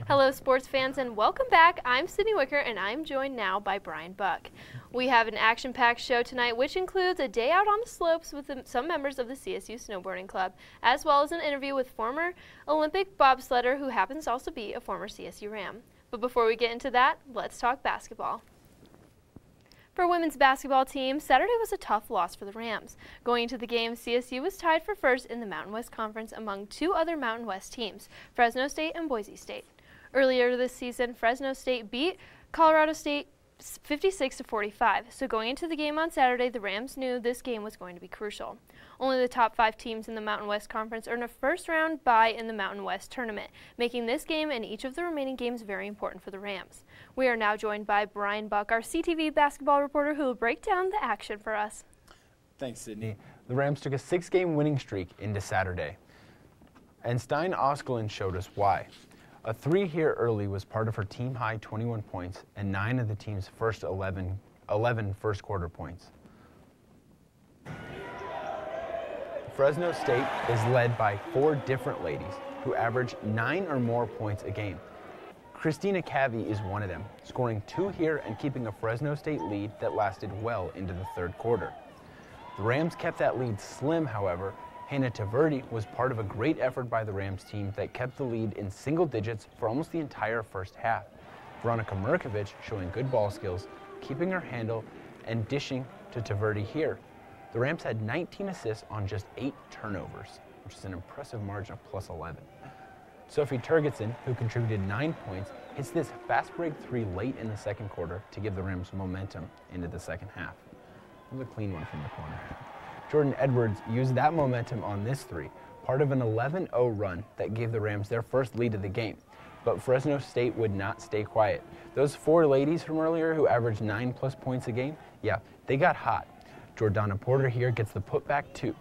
Hello sports fans and welcome back. I'm Sydney Wicker and I'm joined now by Bryan Buck. We have an action-packed show tonight which includes a day out on the slopes with some members of the CSU Snowboarding Club, as well as an interview with former Olympic bobsledder who happens to also be a former CSU Ram. But before we get into that, let's talk basketball. For women's basketball team, Saturday was a tough loss for the Rams. Going into the game, CSU was tied for first in the Mountain West Conference among two other Mountain West teams, Fresno State and Boise State. Earlier this season, Fresno State beat Colorado State 56-45, so going into the game on Saturday, the Rams knew this game was going to be crucial. Only the top 5 teams in the Mountain West Conference earned a first-round bye in the Mountain West tournament, making this game and each of the remaining games very important for the Rams. We are now joined by Bryan Buck, our CTV basketball reporter, who will break down the action for us. Thanks, Sydney. The Rams took a 6-game winning streak into Saturday, and Stein Oskelin showed us why. A 3 here early was part of her team-high 21 points and 9 of the team's first 11 first-quarter points. Fresno State is led by 4 different ladies who average 9 or more points a game. Christina Cavey is one of them, scoring 2 here and keeping a Fresno State lead that lasted well into the third quarter. The Rams kept that lead slim, however. Hannah Taverdi was part of a great effort by the Rams team that kept the lead in single digits for almost the entire first half. Veronica Mirkovic showing good ball skills, keeping her handle, and dishing to Taverdi here. The Rams had 19 assists on just 8 turnovers, which is an impressive margin of plus 11. Sophie Turgidson, who contributed 9 points, hits this fast break 3 late in the second quarter to give the Rams momentum into the second half. It was a clean one from the corner. Jordan Edwards used that momentum on this 3, part of an 11-0 run that gave the Rams their first lead of the game. But Fresno State would not stay quiet. Those 4 ladies from earlier who averaged 9+ points a game, yeah, they got hot. Jordana Porter here gets the putback 2.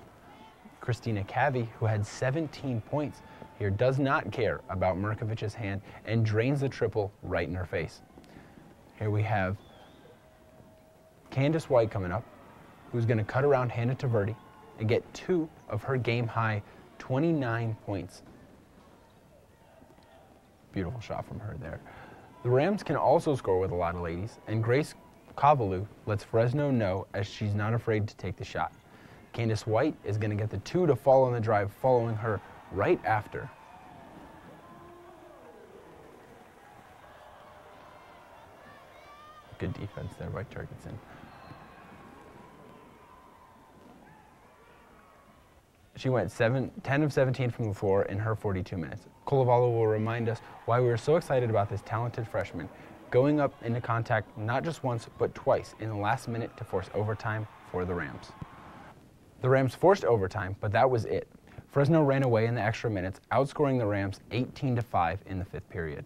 Christina Cavey, who had 17 points here, does not care about Mirkovic's hand and drains the triple right in her face. Here we have Candace White coming up, who's going to cut around Hannah Taverdi and get 2 of her game-high 29 points. Beautiful shot from her there. The Rams can also score with a lot of ladies, and Grace Kavalu lets Fresno know as she's not afraid to take the shot. Candace White is going to get the 2 to fall on the drive, following her right after. Good defense there by Turkison. She went 10 of 17 from the floor in her 42 minutes. Kolovalu will remind us why we were so excited about this talented freshman, going up into contact not just once, but twice in the last minute to force overtime for the Rams. The Rams forced overtime, but that was it. Fresno ran away in the extra minutes, outscoring the Rams 18-5 in the 5th period.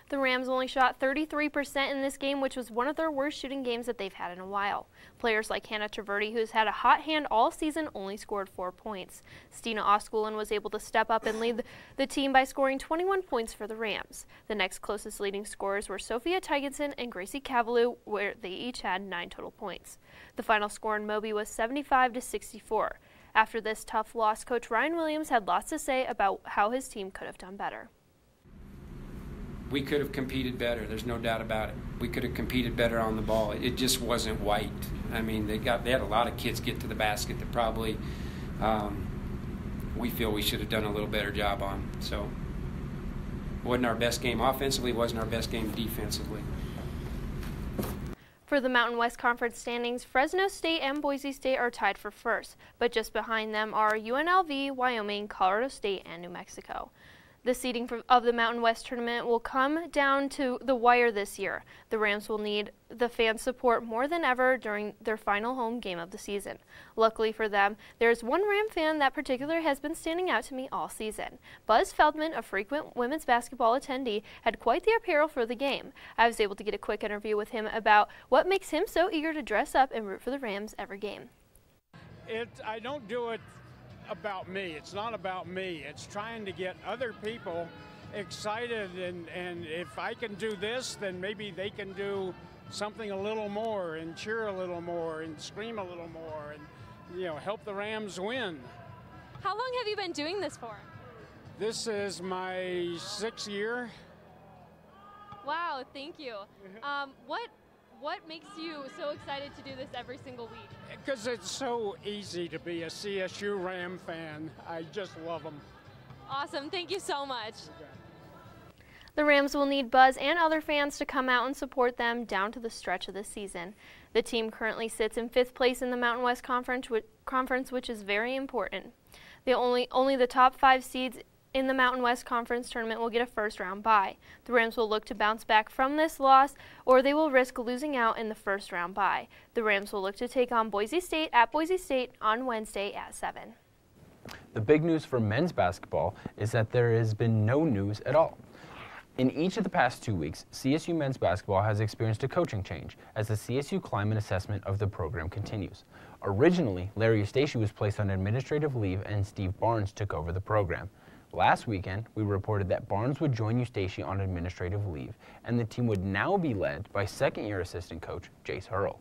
The Rams only shot 33% in this game, which was one of their worst shooting games that they've had in a while. Players like Hannah Taverdi, who's had a hot hand all season, only scored 4 points. Stina Oskulin was able to step up and lead the team by scoring 21 points for the Rams. The next closest leading scorers were Sophia Tiginson and Gracie Cavalu, where they each had 9 total points. The final score in Moby was 75-64. After this tough loss, Coach Ryan Williams had lots to say about how his team could have done better. We could have competed better. There's no doubt about it. We could have competed better on the ball. It just wasn't white. I mean, they had a lot of kids get to the basket that probably we feel we should have done a little better job on. So, wasn't our best game offensively. Wasn't our best game defensively. For the Mountain West Conference standings, Fresno State and Boise State are tied for first, but just behind them are UNLV, Wyoming, Colorado State, and New Mexico. The seeding of the Mountain West tournament will come down to the wire this year. The Rams will need the fans' support more than ever during their final home game of the season. Luckily for them, there's one Ram fan that particularly has been standing out to me all season. Buzz Feldman, a frequent women's basketball attendee, had quite the apparel for the game. I was able to get a quick interview with him about what makes him so eager to dress up and root for the Rams every game. I don't do it about me. It's not about me. It's trying to get other people excited, and if I can do this, then maybe they can do something a little more and cheer a little more and scream a little more and, you know, help the Rams win. How long have you been doing this for? This is my 6th year. Wow, thank you. What makes you so excited to do this every single week? Because it's so easy to be a CSU Ram fan. I just love them. Awesome, thank you so much. The Rams will need Buzz and other fans to come out and support them down to the stretch of the season. The team currently sits in 5th place in the Mountain West Conference, which is very important. Only the top 5 seeds in the Mountain West Conference tournament will get a first-round bye. The Rams will look to bounce back from this loss, or they will risk losing out in the first-round bye. The Rams will look to take on Boise State at Boise State on Wednesday at 7. The big news for men's basketball is that there has been no news at all. In each of the past 2 weeks, CSU men's basketball has experienced a coaching change as the CSU climate assessment of the program continues. Originally, Larry Eustace was placed on administrative leave and Steve Barnes took over the program. Last weekend, we reported that Barnes would join Eustace on administrative leave, and the team would now be led by second-year assistant coach Jace Hurl.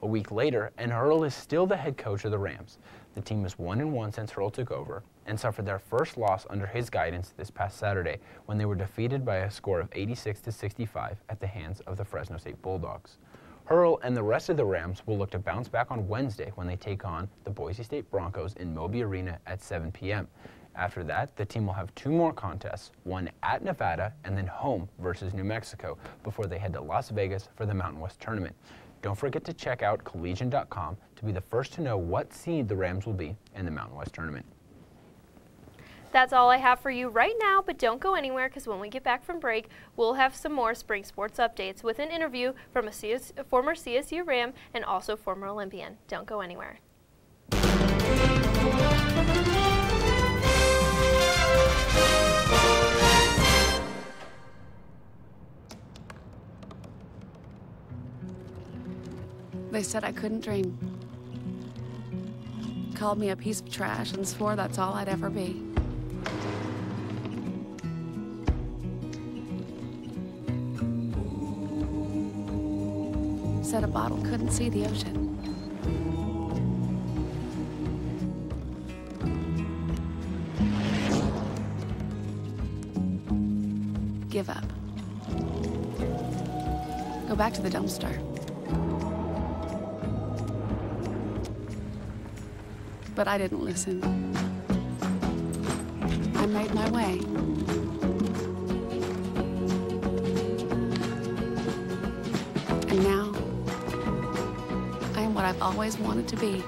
A week later, and Hurl is still the head coach of the Rams. The team is 1-1 since Hurl took over and suffered their first loss under his guidance this past Saturday when they were defeated by a score of 86-65 at the hands of the Fresno State Bulldogs. Hurl and the rest of the Rams will look to bounce back on Wednesday when they take on the Boise State Broncos in Moby Arena at 7 p.m. After that, the team will have 2 more contests, one at Nevada and then home versus New Mexico before they head to Las Vegas for the Mountain West Tournament. Don't forget to check out collegian.com to be the first to know what seed the Rams will be in the Mountain West Tournament. That's all I have for you right now, but don't go anywhere because when we get back from break, we'll have some more spring sports updates with an interview from a former CSU Ram and also former Olympian. Don't go anywhere. They said I couldn't dream. Called me a piece of trash and swore that's all I'd ever be. Said a bottle couldn't see the ocean. Give up. Go back to the dumpster. But I didn't listen. I made my way. And now, I am what I've always wanted to be.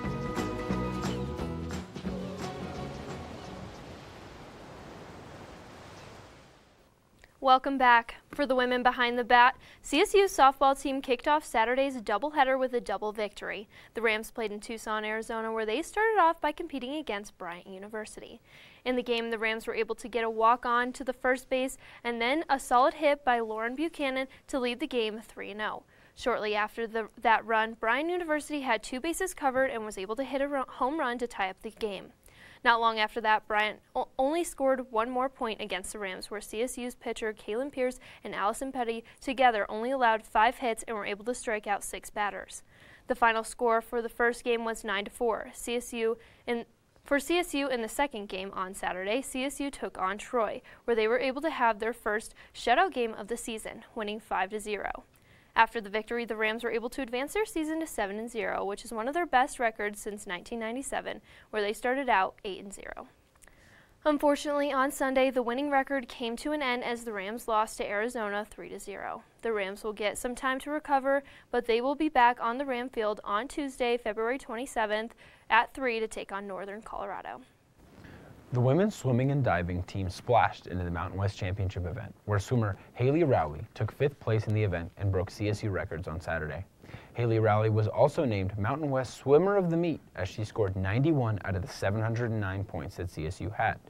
Welcome back. For the women behind the bat, CSU's softball team kicked off Saturday's doubleheader with a double victory. The Rams played in Tucson, Arizona, where they started off by competing against Bryan University. In the game, the Rams were able to get a walk-on to the first base and then a solid hit by Lauren Buchanan to lead the game 3-0. Shortly after that run, Bryan University had 2 bases covered and was able to hit a home run to tie up the game. Not long after that, Bryan only scored 1 more point against the Rams, where CSU's pitcher Kaylin Pierce and Allison Petty together only allowed 5 hits and were able to strike out 6 batters. The final score for the first game was 9-4. For CSU in the second game on Saturday, CSU took on Troy, where they were able to have their first shutout game of the season, winning 5-0. After the victory, the Rams were able to advance their season to 7-0, which is one of their best records since 1997, where they started out 8-0. Unfortunately, on Sunday, the winning record came to an end as the Rams lost to Arizona 3-0. The Rams will get some time to recover, but they will be back on the Ram Field on Tuesday, February 27th at 3 to take on Northern Colorado. The women's swimming and diving team splashed into the Mountain West Championship event, where swimmer Haley Rowley took 5th place in the event and broke CSU records on Saturday. Haley Rowley was also named Mountain West Swimmer of the Meet as she scored 91 out of the 709 points that CSU had.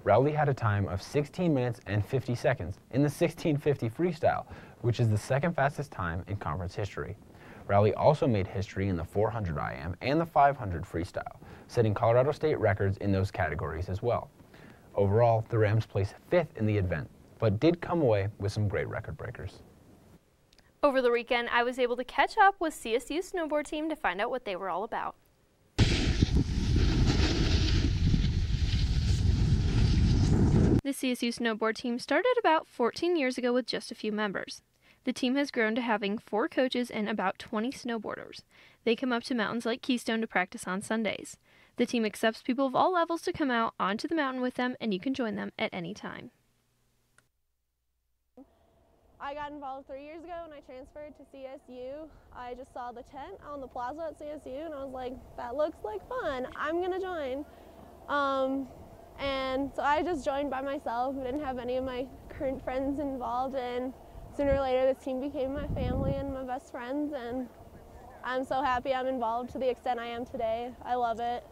Rowley had a time of 16 minutes and 50 seconds in the 16:50 freestyle, which is the second fastest time in conference history. Rowley also made history in the 400 IM and the 500 freestyle, setting Colorado State records in those categories as well. Overall, the Rams placed 5th in the event, but did come away with some great record breakers. Over the weekend, I was able to catch up with CSU's snowboard team to find out what they were all about. The CSU snowboard team started about 14 years ago with just a few members. The team has grown to having 4 coaches and about 20 snowboarders. They come up to mountains like Keystone to practice on Sundays. The team accepts people of all levels to come out onto the mountain with them, and you can join them at any time. I got involved 3 years ago when I transferred to CSU. I just saw the tent on the plaza at CSU and I was like, that looks like fun, I'm gonna join. And so I just joined by myself. I didn't have any of my current friends involved, and sooner or later this team became my family and my best friends, and I'm so happy I'm involved to the extent I am today. I love it.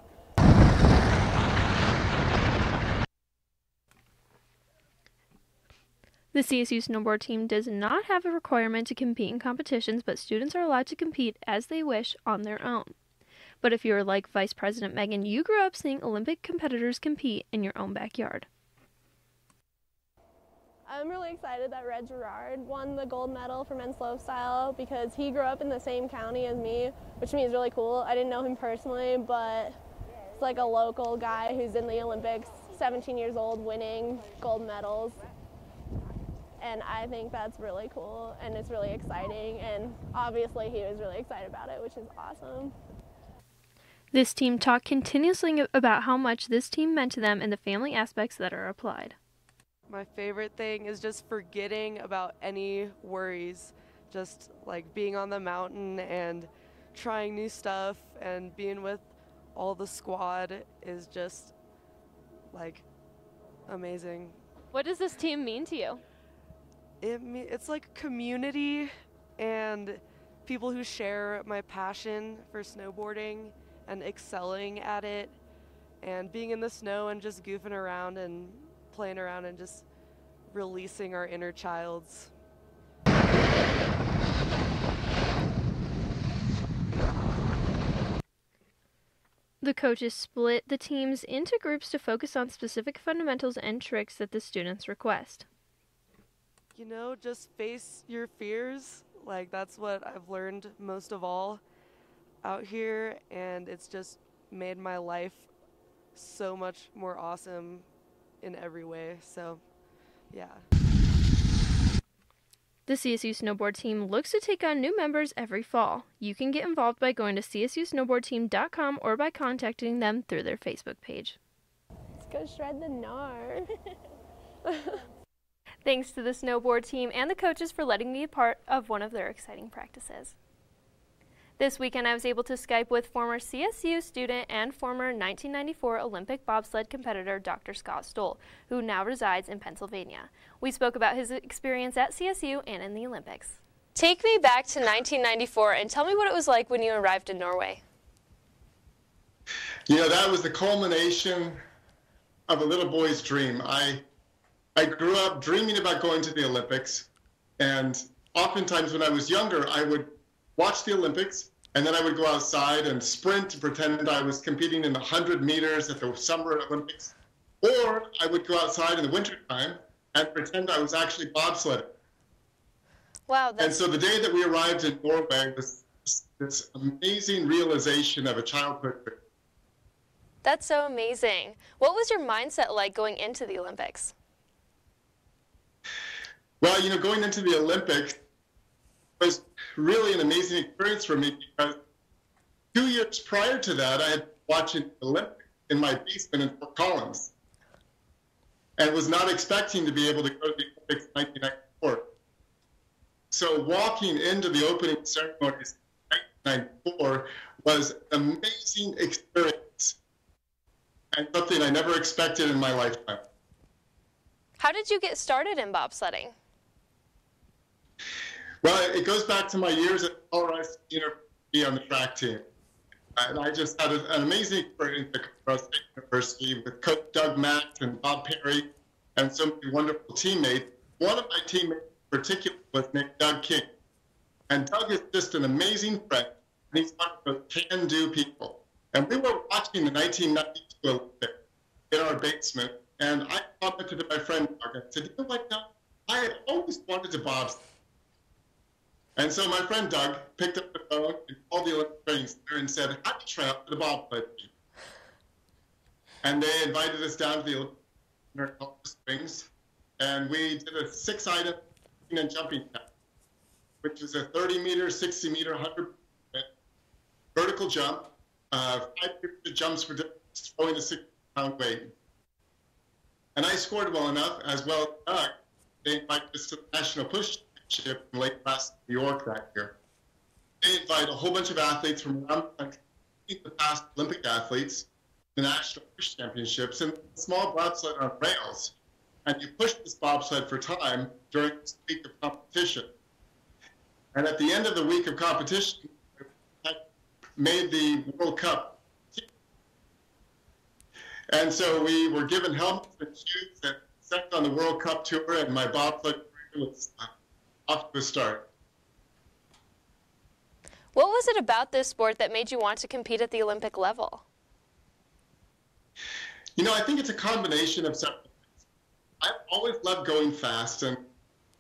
The CSU snowboard team does not have a requirement to compete in competitions, but students are allowed to compete as they wish on their own. But if you're like Vice President Megan, you grew up seeing Olympic competitors compete in your own backyard. I'm really excited that Red Gerard won the gold medal for men's slopestyle because he grew up in the same county as me, which to me is really cool. I didn't know him personally, but it's like a local guy who's in the Olympics, 17 years old, winning gold medals. And I think that's really cool and it's really exciting, and obviously he was really excited about it, which is awesome. This team talked continuously about how much this team meant to them and the family aspects that are applied. My favorite thing is just forgetting about any worries, just like being on the mountain and trying new stuff and being with all the squad is just like amazing. What does this team mean to you? It's like community and people who share my passion for snowboarding and excelling at it and being in the snow and just goofing around and playing around and just releasing our inner childs. The coaches split the teams into groups to focus on specific fundamentals and tricks that the students request. You know, just face your fears. Like, that's what I've learned most of all out here, and it's just made my life so much more awesome in every way. So, yeah. The CSU snowboard team looks to take on new members every fall. You can get involved by going to csusnowboardteam.com or by contacting them through their Facebook page. Let's go shred the gnar. Thanks to the snowboard team and the coaches for letting me be a part of one of their exciting practices. This weekend I was able to Skype with former CSU student and former 1994 Olympic bobsled competitor Dr. Scott Stoll, who now resides in Pennsylvania. We spoke about his experience at CSU and in the Olympics. Take me back to 1994 and tell me what it was like when you arrived in Norway. You know, that was the culmination of a little boy's dream. I grew up dreaming about going to the Olympics, and oftentimes when I was younger, I would watch the Olympics, and then I would go outside and sprint to pretend I was competing in 100 meters at the Summer Olympics, or I would go outside in the wintertime and pretend I was actually bobsledding. Wow. And so the day that we arrived in Norway was this amazing realization of a childhood dream. That's so amazing. What was your mindset like going into the Olympics? Well, you know, going into the Olympics was really an amazing experience for me because 2 years prior to that, I had been watching the Olympics in my basement in Fort Collins and was not expecting to be able to go to the Olympics in 1994. So walking into the opening ceremonies in 1994 was an amazing experience and something I never expected in my lifetime. How did you get started in bobsledding? Well, it goes back to my years at Colorado State University on the track team. And I just had an amazing experience at Colorado State University with Coach Doug Mack and Bob Perry and so many wonderful teammates. One of my teammates in particular was named Doug King. And Doug is just an amazing friend, and he's one of those can-do people. And we were watching the 1992 Olympics in our basement, and I commented to my friend Doug, I said, you know what, Doug, I had always wanted to bobsled. And so my friend Doug picked up the phone and called the Olympic training center and said, how do you try out for the bobsled team? And they invited us down to the Olympics. in our swings, and we did a 6-item and jumping test, which is a 30-meter, 60-meter, 100 vertical jump, 5 jumps for throwing a 60-pound weight. And I scored well enough, as well as Doug. They invited us to the National Push Championship in Lake Placid, New York that year. They invite a whole bunch of athletes from around the country, the past Olympic athletes, the National Push Championships, and a small bobsled on rails. And you push this bobsled for time during this week of competition. And at the end of the week of competition, I made the World Cup team. And so we were given helmets and shoes and sent on the World Cup tour, and my bobsled career was off to a start. What was it about this sport that made you want to compete at the Olympic level? You know, I think it's a combination of several things. I've always loved going fast, and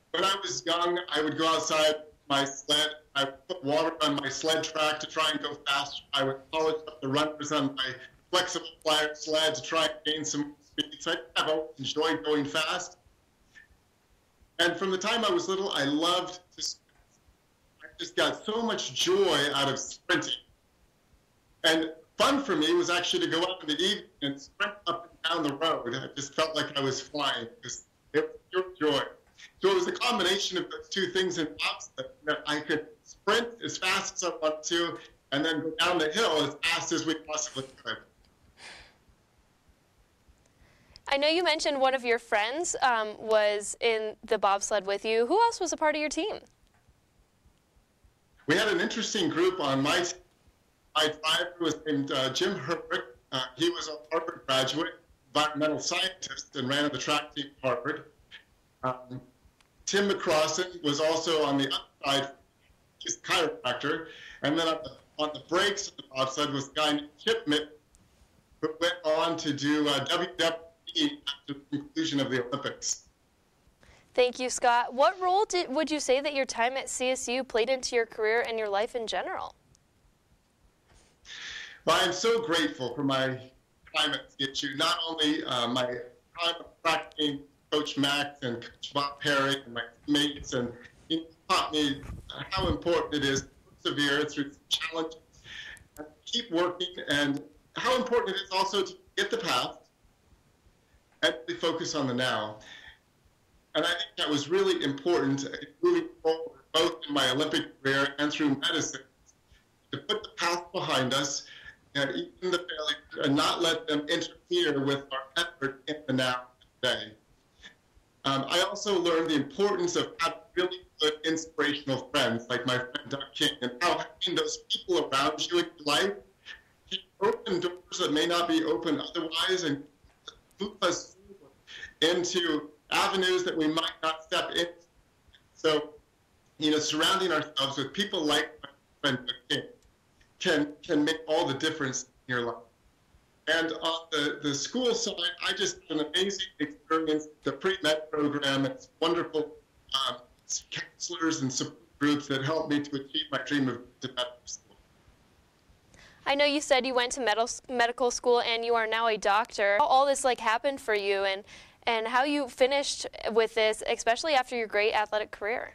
when I was young, I would go outside my sled. I would put water on my sled track to try and go faster. I would polish up the runners on my flexible flyer sled to try and gain some speed. So I've always enjoyed going fast. And from the time I was little, I loved to sprint. I just got so much joy out of sprinting. And fun for me was actually to go out in the evening and sprint up and down the road. I just felt like I was flying because it was pure joy. So it was a combination of those two things in bobsled, that I could sprint as fast as I wanted to and then go down the hill as fast as we possibly could. I know you mentioned one of your friends was in the bobsled with you. Who else was a part of your team? We had an interesting group on my team. My driver was named Jim Herbert. He was a Harvard graduate, environmental scientist, and ran the track team at Harvard. Tim McCrossan was also on the upside. He's a chiropractor. And then on the brakes of the bobsled was a guy named Chip Mitt, who went on to do WWE after the conclusion of the Olympics. Thank you, Scott. What role would you say that your time at CSU played into your career and your life in general? Well, I'm so grateful for my time at CSU. Not only my time of track team, Coach Max and Coach Bob Perry and my teammates, and he taught me how important it is to persevere through challenges and keep working, and how important it is also to get the past and to focus on the now. And I think that was really important moving forward, both in my Olympic career and through medicine, to put the past behind us and even the failure, and not let them interfere with our effort in the now today. I also learned the importance of having really good inspirational friends, like my friend Doug King, and how having those people around you in your life can open doors that may not be open otherwise, and move us into avenues that we might not step into. So, you know, surrounding ourselves with people like my friend Wicker can make all the difference in your life. And on the school side, I just had an amazing experience with the pre-med program. It's wonderful counselors and support groups that helped me to achieve my dream of medical school. I know you said you went to medical school and you are now a doctor. How all this happened for you, and how you finished with this, especially after your great athletic career?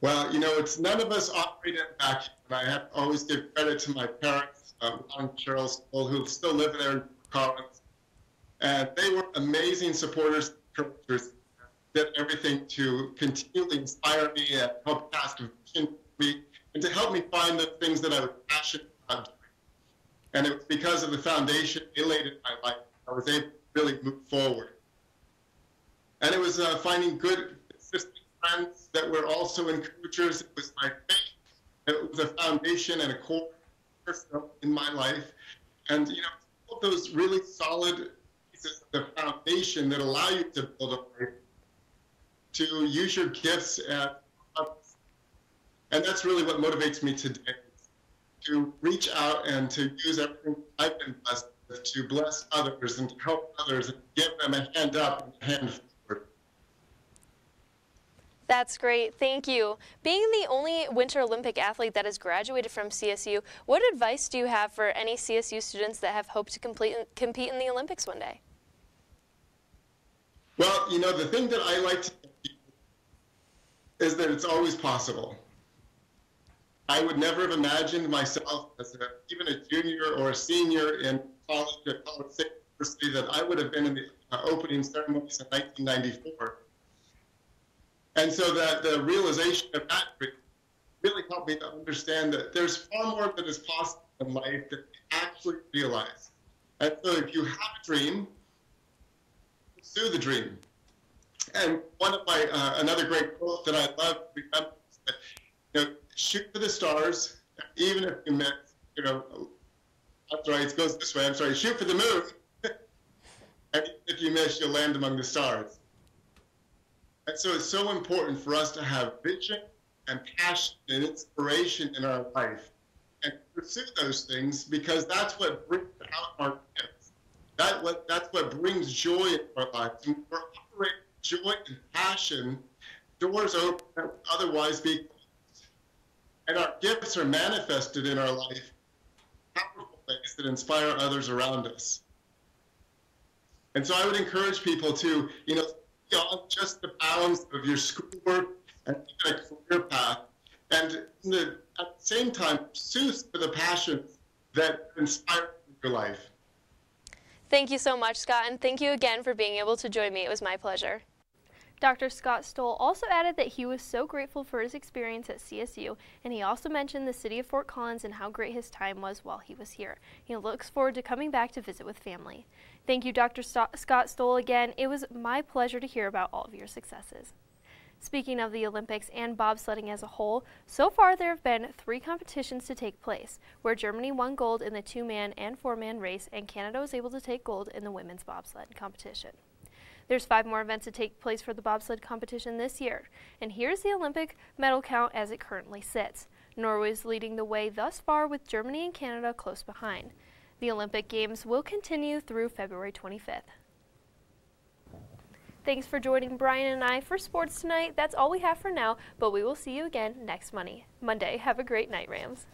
Well, you know, it's none of us operate in a vacuum, and I have to always give credit to my parents, Ron and Cheryl Stoll, who still live there in Collins. And they were amazing supporters, encouragers, did everything to continually inspire me and help cast a vision for me, and to help me find the things that I was passionate about doing. And it was because of the foundation they laid in my life I was able to really move forward. And it was finding good, consistent friends that were also encouragers. It was my faith. It was a foundation and a core in my life. And, you know, all of those really solid pieces of the foundation that allow you to build a life, to use your gifts and that's really what motivates me today, to reach out and to use everything I've been blessed with to bless others and to help others and give them a hand up and a hand forward. That's great. Thank you. Being the only Winter Olympic athlete that has graduated from CSU, what advice do you have for any CSU students that have hoped to compete in the Olympics one day? Well, you know, the thing that I like to think is that it's always possible. I would never have imagined myself as even a junior or a senior in college at College State University that I would have been in the opening ceremonies in 1994. And so that the realization of that really helped me to understand that there's far more that is possible in life that we actually realize. And so if you have a dream, pursue the dream. And one of my, another great quote that I love to remember is that, you know, shoot for the stars, even if you miss, you know, I'm sorry, it goes this way, I'm sorry, shoot for the moon, and if you miss, you'll land among the stars. And so it's so important for us to have vision and passion and inspiration in our life and pursue those things, because that's what brings out our gifts. That's what brings joy in our lives. And we're operating joy and passion, doors open that would otherwise be closed. And our gifts are manifested in our life, powerful things that inspire others around us. And so I would encourage people to, you know, beyond just the bounds of your schoolwork and even a career path, and at the same time, pursue for the passions that inspire your life. Thank you so much, Scott, and thank you again for being able to join me. It was my pleasure. Dr. Scott Stoll also added that he was so grateful for his experience at CSU, and he also mentioned the city of Fort Collins and how great his time was while he was here. He looks forward to coming back to visit with family. Thank you, Dr. Scott Stoll, again. It was my pleasure to hear about all of your successes. Speaking of the Olympics and bobsledding as a whole, so far there have been 3 competitions to take place, where Germany won gold in the 2-man and 4-man race, and Canada was able to take gold in the women's bobsled competition. There's 5 more events to take place for the bobsled competition this year, and here's the Olympic medal count as it currently sits. Norway is leading the way thus far, with Germany and Canada close behind. The Olympic Games will continue through February 25th. Thanks for joining Brian and I for sports tonight. That's all we have for now, but we will see you again next Monday. Have a great night, Rams.